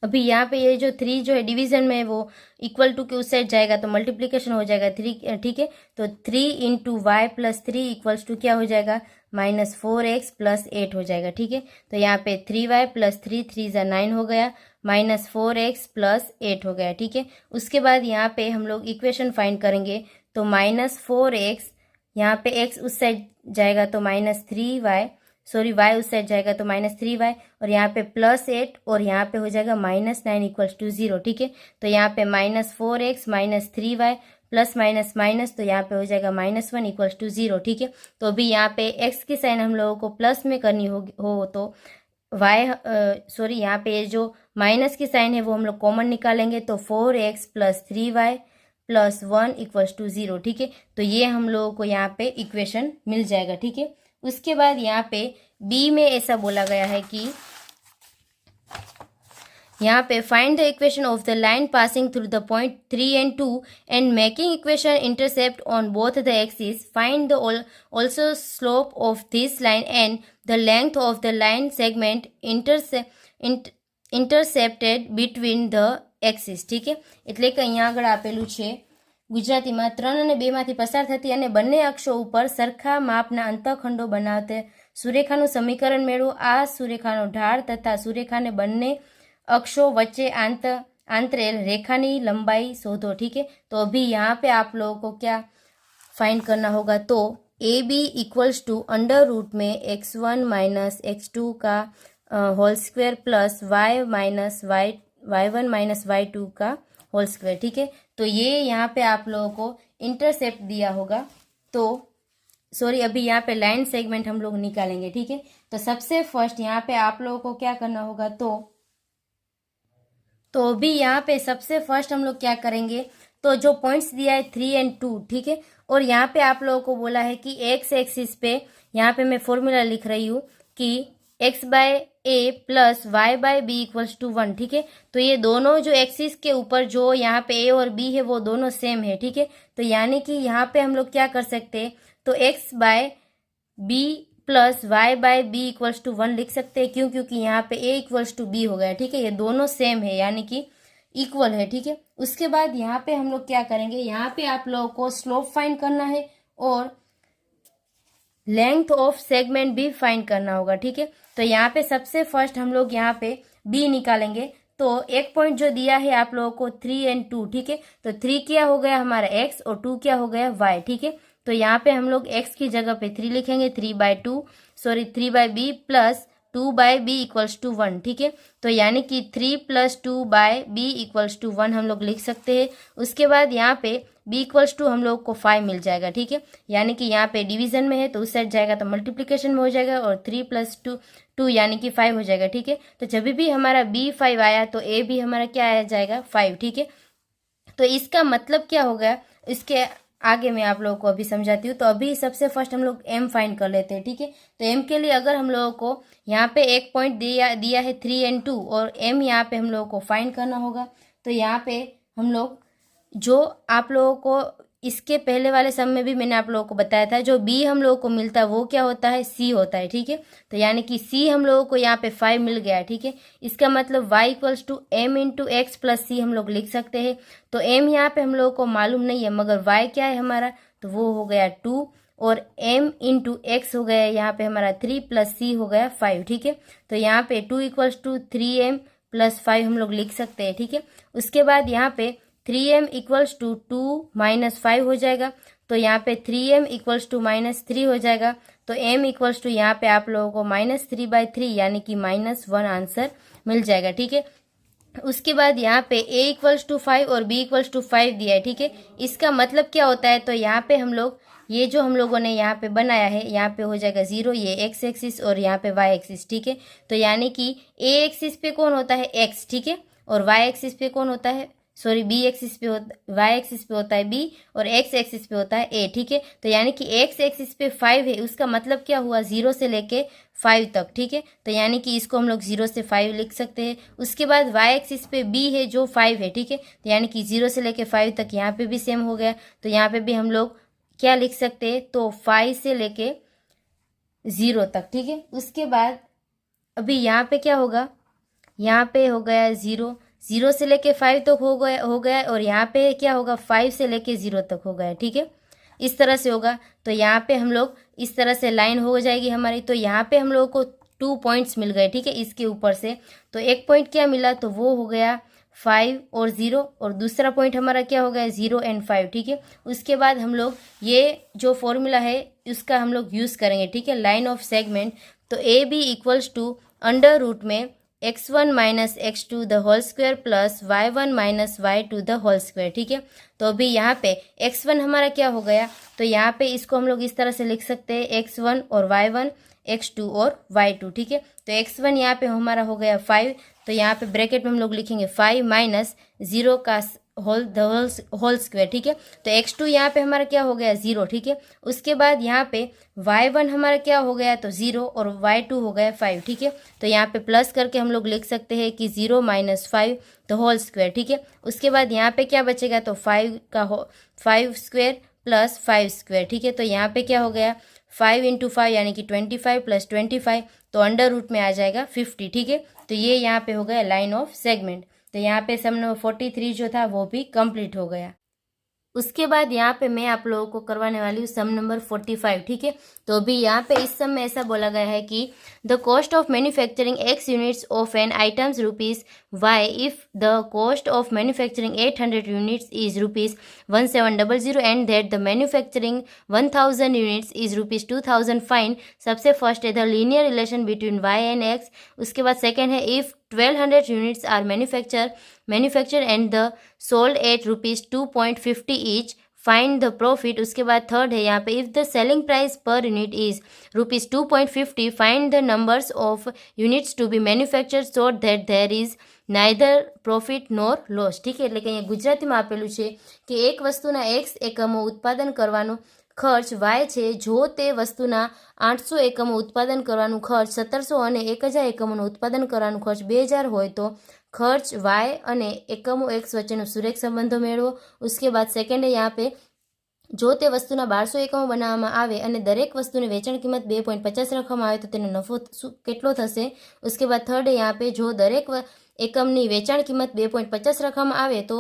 अभी यहाँ पे ये जो 3 जो है डिवीजन में वो इक्वल टू के उस साइड जाएगा तो मल्टीप्लीकेशन हो जाएगा 3, ठीक है। तो 3 into y plus 3 equals to क्या हो जाएगा, -4x प्लस 8 हो जाएगा, ठीक है। तो यहाँ पे 3y प्लस 3 3 ज़ा 9 हो गया, -4x प्लस 8 हो गया, ठीक है। उसके बाद यहाँ पे हम लोग इक्वेशन फाइंड करेंगे, तो -4x, यहाँ पे x उस साइड जाएगा तो -3y, सॉरी y उस साइड जाएगा तो -3y, और यहाँ पे +8 और यहाँ पे हो जाएगा -9 इक्वल्स टू 0, ठीक है। तो यहाँ पे -4x -3y plus minus minus, तो यहाँ पे हो जाएगा -1 इक्वल्स टू 0, ठीक है। तो अभी यहाँ पे x की साइन हम लोगों को प्लस में करनी हो तो यहाँ पे जो माइनस की साइन है वो हम लोग कॉमन निकालेंगे, तो 4x plus 3y plus 1 equals to 0, ठीक है। तो ये हम लोगों को यहाँ पे इक्वेशन मिल जाएगा, ठीक है। उसके बाद यहाँ पे बी में ऐसा बोला गया है कि यहाँ पे find the equation of the line passing through the point 3 and 2 and making equation intercept on both the axis, find the also slope of this line and the length of the line segment intercepted between the axis, ठीक है। એટલે કે અહીંયા આગળ આપેલું છે ગુજરાતીમાં 3 અને 2 માંથી પસાર થતી અને બંને અક્ષો ઉપર સરખા માપના અંતઃખંડો બનાવતે સુરેખાનું સમીકરણ મેળવો। આ સુરેખાનો ઢાળ તથા સુરેખાને બંને अक्षों वच्चे आंतरेल रेखानी लंबाई शोधो, ठीक है। तो अभी यहाँ पे आप लोगों को क्या फाइंड करना होगा, तो A B equals to under root में x1 माइनस x2 का whole square plus y1 minus y2 का होल स्क्वायर, ठीक है। तो ये यहाँ पे आप लोगों को इंटरसेप्ट दिया होगा, तो सॉरी अभी यहाँ पे लाइन सेगमेंट हम लोग निकालेंगे, ठीक है। तो सबसे फर्स्ट यहाँ पे आप लोगों को क्या करना होगा, तो अभी यहाँ पे सबसे फर्स्ट हम लोग क्या करेंगे, तो जो पॉइंट्स दिया है 3 and 2, ठीक है। और यहाँ पे आप लोगों को बोला है कि एक्स एक्सिस पे यहाँ पे मैं फॉर्मूला लिख रही हूँ कि x by a plus y by b equals to 1, ठीक है। तो ये दोनों जो एक्सिस के ऊपर जो यहाँ पे a और b है वो दोनों सेम है, ठीक है। तो यानी कि यहाँ पे हम लोग क्या कर सकते हैं, तो x by b plus y by b equals to 1 लिख सकते हैं, क्यों, क्योंकि यहाँ पे a इक्वल्स टू b हो गया, ठीक है। ये दोनों सेम है यानी कि इक्वल है, ठीक है। उसके बाद यहाँ पे हम लोग क्या करेंगे, यहाँ पे आप लोगों को स्लोप फाइंड करना है और लेंथ ऑफ सेगमेंट भी फाइंड करना होगा, ठीक है। तो यहाँ पे सबसे फर्स्ट हम लोग यहाँ पे b निकालेंगे, तो एक पॉइंट जो दिया है आप लोगों को 3 and 2, ठीक है। तो 3 क्या हो गया हमारा x और 2 क्या हो गया y, ठीक है। तो यहाँ पे हम लोग x की जगह पे 3 लिखेंगे, 3/b plus 2/b equals to 1, ठीक है। तो यानी कि 3 प्लस 2/b इक्वल्स टू 1 हम लोग लिख सकते हैं। उसके बाद यहाँ पे b इक्वल्स टू हम लोग को 5 मिल जाएगा, ठीक है। यानी कि यहाँ पे डिवीजन में है तो उस साइड जाएगा तो मल्टीप्लीकेशन में हो जाएगा, और 3 प्लस 2 यानी कि 5 हो जाएगा, ठीक है। तो जब भी हमारा b 5 आया तो a भी हमारा क्या आ जाएगा 5, ठीक है। तो इसका मतलब क्या हो गया, इसके आगे मैं आप लोगों को अभी समझाती हूँ। तो अभी सबसे फर्स्ट हम लोग m फाइंड कर लेते हैं, ठीक है। तो m के लिए अगर हम लोगों को यहाँ पे एक पॉइंट दिया है 3 and 2 और m यहाँ पे हम लोगों को फाइंड करना होगा। तो यहाँ पे हम लोग जो आप लोगों को इसके पहले वाले सम में भी मैंने आप लोगों को बताया था, जो b हम लोगों को मिलता है वो क्या होता है, c होता है, ठीक है। तो यानी कि c हम लोगों को यहाँ पे 5 मिल गया है, ठीक है। इसका मतलब y equals to m into x plus c हम लोग लिख सकते हैं। तो m यहाँ पे हम लोगों को मालूम नहीं है, मगर y क्या है हमारा, तो वो हो गया 2, और m इंटू एक्स हो गया यहाँ पे हमारा 3 प्लस c हो गया 5, ठीक है। तो यहाँ पे 2 इक्वल्स टू 3m प्लस 5 हम लोग लिख सकते हैं, ठीक है। उसके बाद यहाँ पे 3m इक्वल्स टू 2 माइनस 5 हो जाएगा, तो यहाँ पे 3m इक्वल्स टू -3 हो जाएगा। तो m इक्वल्स टू यहाँ पे आप लोगों को -3/3 यानी कि -1 आंसर मिल जाएगा, ठीक है। उसके बाद यहाँ पे a इक्वल्स टू 5 और b इक्वल्स टू 5 दिया है, ठीक है। इसका मतलब क्या होता है, तो यहाँ पे हम लोग ये जो हम लोगों ने यहाँ पे बनाया है, यहाँ पे हो जाएगा 0, ये x एक्सिस और यहाँ पे y एक्सिस, ठीक है। तो यानी कि a एक्सिस पे कौन होता है x, ठीक है, और y एक्सिस पे कौन होता है, सॉरी बी एक्सिस पे वाई एक्सिस पे होता है बी और एक्स एक्सिस पे होता है ए, ठीक है। तो यानी कि एक्स एक्सिस पे 5 है, उसका मतलब क्या हुआ 0 से लेके 5 तक, ठीक है। तो यानी कि इसको हम लोग 0 से 5 लिख सकते हैं। उसके बाद वाई एक्सिस पे बी है जो 5 है, ठीक है। तो यानी कि 0 से लेके 5 तक यहाँ पे भी सेम हो गया। तो यहाँ पे भी हम लोग क्या लिख सकते हैं, तो 5 से लेके 0 तक, ठीक है। उसके बाद अभी यहाँ पे क्या होगा, यहाँ पे हो गया 0 से लेके 5 तक हो गया और यहाँ पे क्या होगा 5 से लेके 0 तक हो गया, ठीक है। इस तरह से होगा। तो यहाँ पे हम लोग इस तरह से लाइन हो जाएगी हमारी। तो यहाँ पे हम लोगों को 2 पॉइंट्स मिल गए, ठीक है, इसके ऊपर से। तो एक पॉइंट क्या मिला, तो वो हो गया 5 और 0, और दूसरा पॉइंट हमारा क्या हो गया 0 एंड 5, ठीक है। उसके बाद हम लोग ये जो फॉर्मूला है उसका हम लोग यूज़ करेंगे, ठीक है, लाइन ऑफ सेगमेंट। तो A B equals to under root में x1 minus x2 the whole square plus y1 minus y2 the whole square, ठीक है। तो अभी यहाँ पे x1 हमारा क्या हो गया, तो यहाँ पे इसको हम लोग इस तरह से लिख सकते हैं x1 और y1, x2 और y2, ठीक है। तो x1 यहाँ पे हमारा हो गया 5, तो यहाँ पे ब्रैकेट में हम लोग लिखेंगे 5 माइनस 0 का होल स्क्वायर, ठीक है। तो x2 यहाँ पे हमारा क्या हो गया 0, ठीक है। उसके बाद यहाँ पे y1 हमारा क्या हो गया, तो 0 और y2 हो गया 5, ठीक है। तो यहाँ पे प्लस करके हम लोग लिख सकते हैं कि 0 माइनस 5 द होल स्क्वायर, ठीक है। उसके बाद यहाँ पे क्या बचेगा, तो 5 स्क्वायर प्लस 5 स्क्वायर, ठीक है। तो यहाँ पे क्या हो गया 5 इंटू 5 यानी कि 25 प्लस 25, तो अंडर रूट में आ जाएगा 50, ठीक है। तो ये यहाँ पे हो गया लाइन ऑफ सेगमेंट। तो यहाँ पे सम नंबर 43 जो था वो भी कंप्लीट हो गया। उसके बाद यहाँ पे मैं आप लोगों को करवाने वाली हूँ सम नंबर 45, ठीक है। तो अभी यहाँ पे इस सम में ऐसा बोला गया है कि the cost of manufacturing x units of an items rupees y if the cost of manufacturing 800 units is rupees 1700 and that the manufacturing 1000 units is rupees 2000 fine. सबसे फर्स्ट है the linear relation between y and x। उसके बाद सेकेंड है if 1200 units are manufactured and the sold at rupees 2.50 each, find the profit। उसके बाद थर्ड है यहाँ पे if the selling price per unit is rupees 2.50, find the numbers of units to be manufactured so that there is neither profit nor loss, ठीक है। એટલે કે અહીંયા ગુજરાતીમાં આપેલું છે કે એક વસ્તુના x એકમો ઉત્પાદન કરવાનો ખર્ચ y છે જો તે વસ્તુના 800 એકમો ઉત્પાદન કરવાનું ખર્ચ 1700 અને 1000 એકમોનું ઉત્પાદન કરવાનું ખર્ચ 2000 હોય તો ખર્ચ y અને એકમો x વચ્ચેનો સુરેખ સંબંધો મેળવો। उसके बाद सेकेंड है यहाँ पे જો તે વસ્તુના 1200 એકમો બનાવવામાં આવે અને દરેક વસ્તુની વેચાણ કિંમત 2.50 રાખવામાં આવે તો તેનો નફો કેટલો થશે। उसके बाद थर्ड है यहाँ पे જો દરેક એકમની વેચાણ કિંમત 2.50 રાખવામાં આવે તો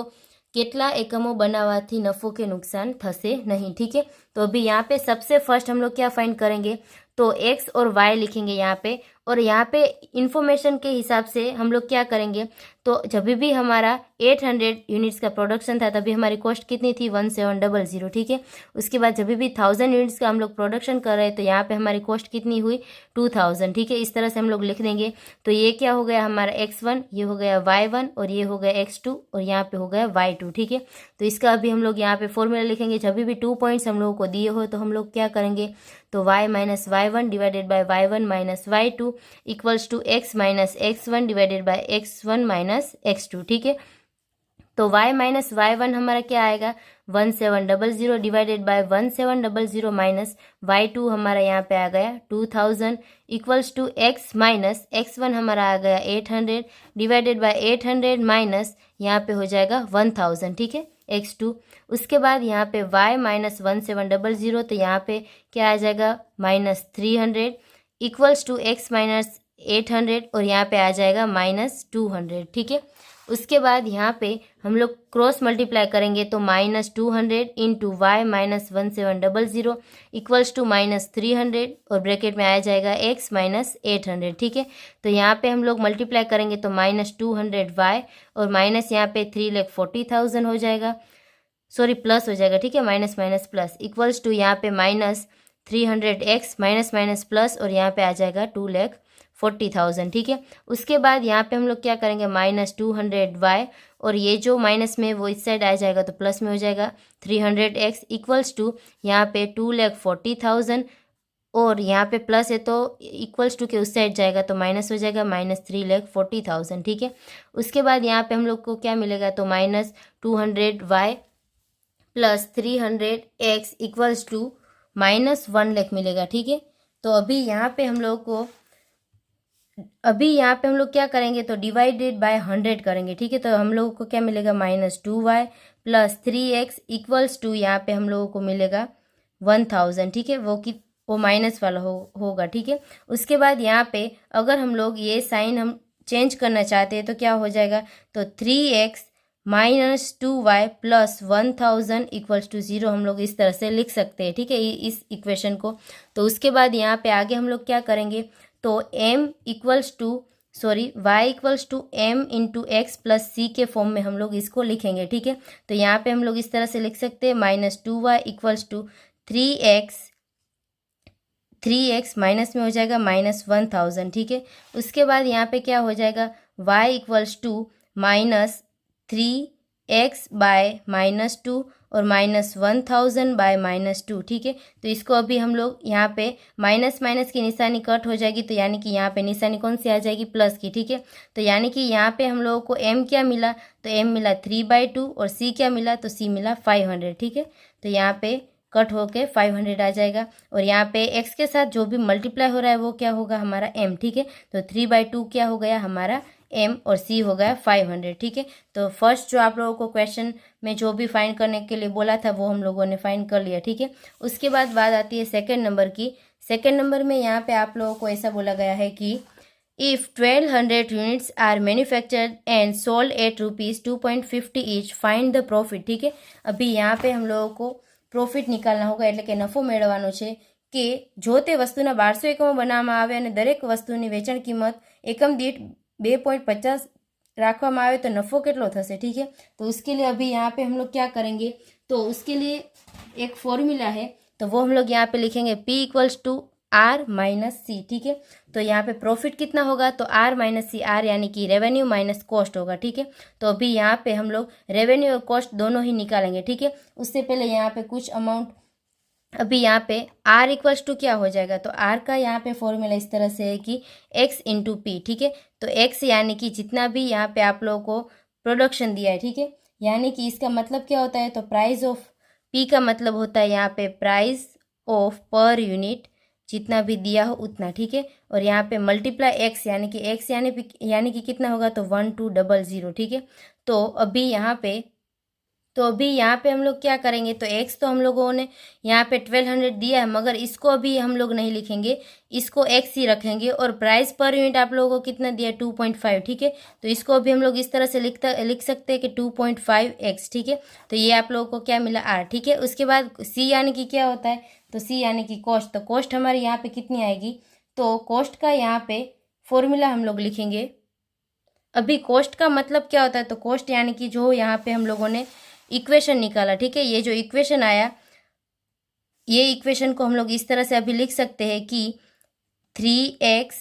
कितना एकमों बनावाथी नफो के नुकसान थसे नहीं, ठीक है। तो अभी यहाँ पे सबसे फर्स्ट हम लोग क्या फाइंड करेंगे, तो x और y लिखेंगे यहाँ पे, और यहाँ पे इंफॉर्मेशन के हिसाब से हम लोग क्या करेंगे, तो जब भी हमारा 800 यूनिट्स का प्रोडक्शन था तभी हमारी कॉस्ट कितनी थी 1700, ठीक है। उसके बाद जब भी 1000 यूनिट्स का हम लोग प्रोडक्शन कर रहे हैं तो यहाँ पे हमारी कॉस्ट कितनी हुई 2000, ठीक है। इस तरह से हम लोग लिख देंगे। तो ये क्या हो गया हमारा x1, ये हो गया y1 और ये हो गया x2 और यहाँ पे हो गया y2, ठीक है। तो इसका अभी हम लोग यहाँ पे फॉर्मूला लिखेंगे। जब भी 2 पॉइंट्स हम लोगों को दिए हो तो हम लोग क्या करेंगे, तो y minus y1 divided by y1 minus y2 equals to x minus x1 divided by x1 minus x2, ठीक है। तो y माइनस y1 हमारा क्या आएगा 1700 डिवाइडेड बाय 1700 माइनस y2 हमारा यहाँ पे आ गया 2000 equals to x minus x1 हमारा आ गया 800 डिवाइडेड बाय 800 माइनस यहाँ पे हो जाएगा 1000, ठीक है, x2। उसके बाद यहाँ पे y माइनस 1700 तो यहाँ पे क्या आ जाएगा minus 300 equals to x minus 800 और यहाँ पे आ जाएगा माइनस 200, ठीक है। उसके बाद यहाँ पे हम लोग क्रॉस मल्टीप्लाई करेंगे तो minus 200 into y minus 1700 equals to minus 300 और ब्रैकेट में आ जाएगा x माइनस 800, ठीक है। तो यहाँ पे हम लोग मल्टीप्लाई करेंगे तो माइनस 200 वाई और माइनस यहाँ पे 3,40,000 हो जाएगा, सॉरी प्लस हो जाएगा, ठीक है, minus minus plus equals to यहाँ पे minus 300x minus minus plus और यहाँ पे आ जाएगा 2,40,000, ठीक है। उसके बाद यहाँ पे हम लोग क्या करेंगे माइनस 200y और ये जो माइनस में वो इस साइड आ जाएगा तो प्लस में हो जाएगा 300x इक्वल्स टू यहाँ पे 2,40,000 और यहाँ पे प्लस है तो इक्वल्स टू के उस साइड जाएगा तो माइनस हो जाएगा, -3,40,000, ठीक है। उसके बाद यहाँ पे हम लोग को क्या मिलेगा, तो -200y plus 300x equals to -1,00,000 मिलेगा, ठीक है। तो अभी यहाँ पे हम लोग क्या करेंगे, तो डिवाइडेड बाय 100 करेंगे, ठीक है। तो हम लोगों को क्या मिलेगा, -2y plus 3x equals to यहाँ पे हम लोगों को मिलेगा 1,000, ठीक है। वो माइनस वाला होगा, ठीक है। उसके बाद यहाँ पे अगर हम लोग ये साइन हम चेंज करना चाहते हैं तो क्या हो जाएगा, तो 3x -2y plus 1,000 equals to 0 हम लोग इस तरह से लिख सकते हैं, ठीक है, इस इक्वेशन को। तो उसके बाद यहाँ पे आगे हम लोग क्या करेंगे, तो y equals to m into x plus C के फॉर्म में हम लोग इसको लिखेंगे, ठीक है। तो यहाँ पे हम लोग इस तरह से लिख सकते हैं, -2y equals to 3x minus में हो जाएगा -1,000, ठीक है। उसके बाद यहाँ पे क्या हो जाएगा, y equals to -3x bye -2 और -1,000 बाय -2, ठीक है। तो इसको अभी हम लोग यहाँ पे माइनस की निशानी कट हो जाएगी, तो यानी कि यहाँ पे निशानी कौन सी आ जाएगी, प्लस की, ठीक है। तो यानी कि यहाँ पे हम लोगों को m क्या मिला, तो m मिला 3/2 और c क्या मिला, तो c मिला 500, ठीक है। तो यहाँ पे कट होके 500 आ जाएगा और यहाँ पे x के साथ जो भी मल्टीप्लाई हो रहा है वो क्या होगा, हमारा m, ठीक है। तो 3/2 क्या हो गया, हमारा m और c हो गया 500, ठीक है। तो फर्स्ट जो आप लोगों को क्वेश्चन में जो भी फाइंड करने के लिए बोला था वो हम लोगों ने फाइंड कर लिया, ठीक है। उसके बाद बात आती है सेकेंड नंबर की। सेकेंड नंबर में यहाँ पे आप लोगों को ऐसा बोला गया है कि if 1200 units are manufactured and sold at ₹2.50 each, find the profit, ठीक है। अभी यहाँ पे हम लोगों को પ્રોફિટ નિકાલના હોગા એટલે કે નફો મેળવવાનો છે કે જો તે વસ્તુના 1200 એકમો બનાવવામાં આવે અને દરેક વસ્તુની વેચાણ કિંમત એકમ દીઠ 2.50 रखવામાં આવે तो नफो કેટલો થશે, ठीक है। तो उसके लिए अभी यहाँ पे हम लोग क्या करेंगे, तो उसके लिए एक फॉर्मूला है, तो वो हम लोग यहाँ पे लिखेंगे P equals to R minus C, ठीक है। तो यहाँ पे प्रॉफिट कितना होगा, तो R माइनस सी, R यानी कि रेवेन्यू माइनस कॉस्ट होगा, ठीक है। तो अभी यहाँ पे हम लोग रेवेन्यू और कॉस्ट दोनों ही निकालेंगे, ठीक है। उससे पहले यहाँ पे कुछ अमाउंट, अभी यहाँ पे R इक्वल्स टू क्या हो जाएगा, तो R का यहाँ पे फॉर्मूला इस तरह से है कि X इंटू पी, ठीक है। तो X यानी कि जितना भी यहाँ पे आप लोगों को प्रोडक्शन दिया है, ठीक है, यानी कि इसका मतलब क्या होता है, तो प्राइस ऑफ P का मतलब होता है यहाँ पे प्राइस ऑफ पर यूनिट, जितना भी दिया हो उतना, ठीक है। और यहाँ पे मल्टीप्लाई एक्स यानी कि एक्स यानी कि कितना होगा, तो 1200, ठीक है। तो अभी यहाँ पे हम लोग क्या करेंगे, तो एक्स तो हम लोगों ने यहाँ पे 1200 दिया है, मगर इसको अभी हम लोग नहीं लिखेंगे, इसको एक्स ही रखेंगे। और प्राइस पर यूनिट आप लोगों को कितना दिया, 2.5, ठीक है। तो इसको अभी हम लोग इस तरह से लिख सकते हैं कि 2.5x, ठीक है। तो ये आप लोगों को क्या मिला, R, ठीक है। उसके बाद सी यानी कि क्या होता है, तो सी यानी कि कॉस्ट। तो कॉस्ट हमारी यहाँ पे कितनी आएगी, तो कॉस्ट का यहाँ पे फॉर्मूला हम लोग लिखेंगे। अभी कॉस्ट का मतलब क्या होता है, तो कॉस्ट यानी कि जो यहाँ पे हम लोगों ने इक्वेशन निकाला, ठीक है, ये जो इक्वेशन आया, ये इक्वेशन को हम लोग इस तरह से अभी लिख सकते हैं कि 3x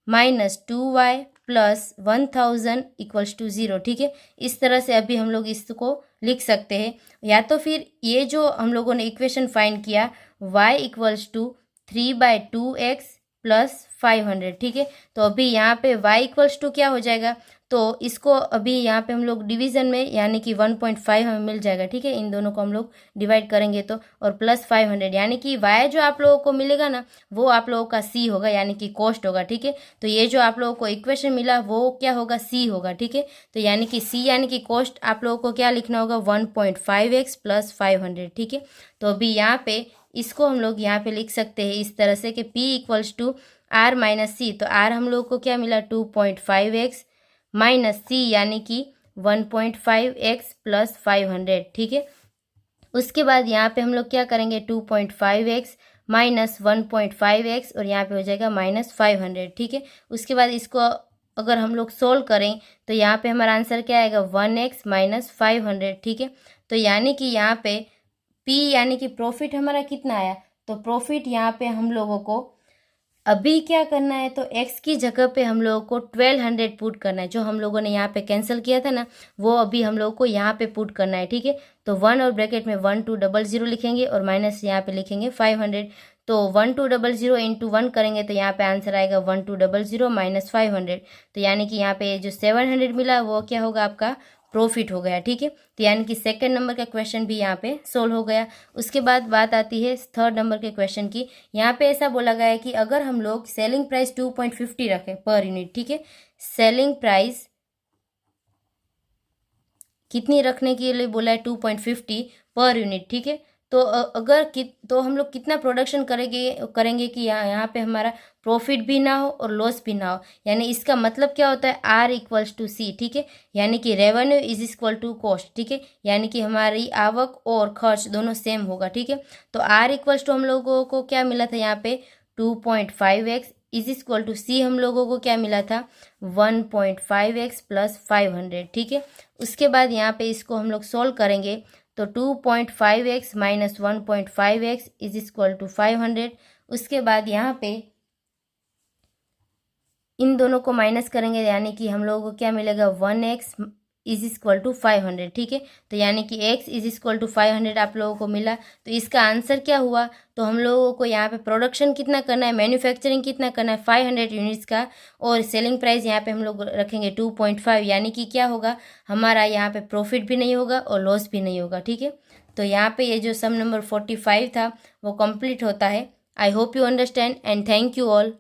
minus 2y plus 1,000 equals to 0, ठीक है। इस तरह से अभी हम लोग इसको लिख सकते हैं। या तो फिर ये जो हम लोगों ने इक्वेशन फाइंड किया, y equals to 3/2x plus 500, ठीक है। तो अभी यहाँ पे y इक्वल्स टू क्या हो जाएगा, तो इसको अभी यहाँ पे हम लोग डिवीजन में यानी कि 1.5 हमें मिल जाएगा, ठीक है। इन दोनों को हम लोग डिवाइड करेंगे तो, और प्लस 500 यानी कि y जो आप लोगों को मिलेगा ना, वो आप लोगों का c होगा, यानी कि कॉस्ट होगा, ठीक है। तो ये जो आप लोगों को इक्वेशन मिला वो क्या होगा, c होगा, ठीक है। तो यानी कि c यानी कि कॉस्ट आप लोगों को क्या लिखना होगा, 1.5x प्लस 500, ठीक है। तो अभी यहाँ पे इसको हम लोग यहाँ पे लिख सकते हैं इस तरह से कि P equals to R minus C. तो R हम लोग को क्या मिला, 2.5x माइनस सी यानी कि 1.5x प्लस 500, ठीक है। उसके बाद यहाँ पे हम लोग क्या करेंगे, 2.5x माइनस 1.5x और यहाँ पे हो जाएगा -500, ठीक है। उसके बाद इसको अगर हम लोग सोल्व करें तो यहाँ पे हमारा आंसर क्या आएगा, 1x माइनस 500, ठीक है। तो यानी कि यहाँ पे P यानी कि प्रॉफिट हमारा कितना आया, तो प्रॉफिट यहाँ पे हम लोगों को अभी क्या करना है, तो x की जगह पे हम लोगों को 1200 पुट करना है। जो हम लोगों ने यहाँ पे कैंसिल किया था ना, वो अभी हम लोगों को यहाँ पे पुट करना है, ठीक है। तो 1 और ब्रैकेट में 1200 लिखेंगे और माइनस यहाँ पे लिखेंगे 500। तो 1200 इंटू 1 करेंगे तो यहाँ पे आंसर आएगा 1200 माइनस 500। तो यानी कि यहाँ पे जो 700 मिला वो क्या होगा, आपका प्रॉफिट हो गया। ठीक है, तो यानी कि सेकंड नंबर का क्वेश्चन भी यहाँ पे सोल्व हो गया। उसके बाद बात आती है थर्ड नंबर के क्वेश्चन की। यहाँ पे ऐसा बोला गया है कि अगर हम लोग सेलिंग प्राइस 2.50 रखें पर यूनिट, ठीक है, सेलिंग प्राइस कितनी रखने के लिए बोला है, 2.50 पर यूनिट। ठीक है, तो तो हम लोग कितना प्रोडक्शन करेंगे कि यहाँ पे हमारा प्रॉफिट भी ना हो और लॉस भी ना हो। यानी इसका मतलब क्या होता है, आर इक्वल्स टू सी। ठीक है, यानी कि revenue is equal to cost. ठीक है, यानी कि हमारी आवक और खर्च दोनों सेम होगा। ठीक है, तो आर इक्वल्स टू हम लोगों को क्या मिला था यहाँ पे 2.5x इज इक्वल टू सी हम लोगों को क्या मिला था 1.5x प्लस 500। ठीक है, उसके बाद यहाँ पे इसको हम लोग सोल्व करेंगे तो 2.5x minus 1.5x is equal to 500। उसके बाद यहाँ पे इन दोनों को माइनस करेंगे यानी कि हम लोगों को क्या मिलेगा 1x इज इक्वल टू 500। ठीक है, तो यानी कि x इज इक्वल टू 500 आप लोगों को मिला। तो इसका आंसर क्या हुआ, तो हम लोगों को यहाँ पे प्रोडक्शन कितना करना है, मैन्युफैक्चरिंग कितना करना है 500 यूनिट्स का, और सेलिंग प्राइस यहाँ पे हम लोग रखेंगे 2.5। यानी कि क्या होगा, हमारा यहाँ पे प्रॉफिट भी नहीं होगा और लॉस भी नहीं होगा। ठीक है, तो यहाँ पे ये जो सम नंबर 45 था वो कंप्लीट होता है। I hope you understand and thank you all.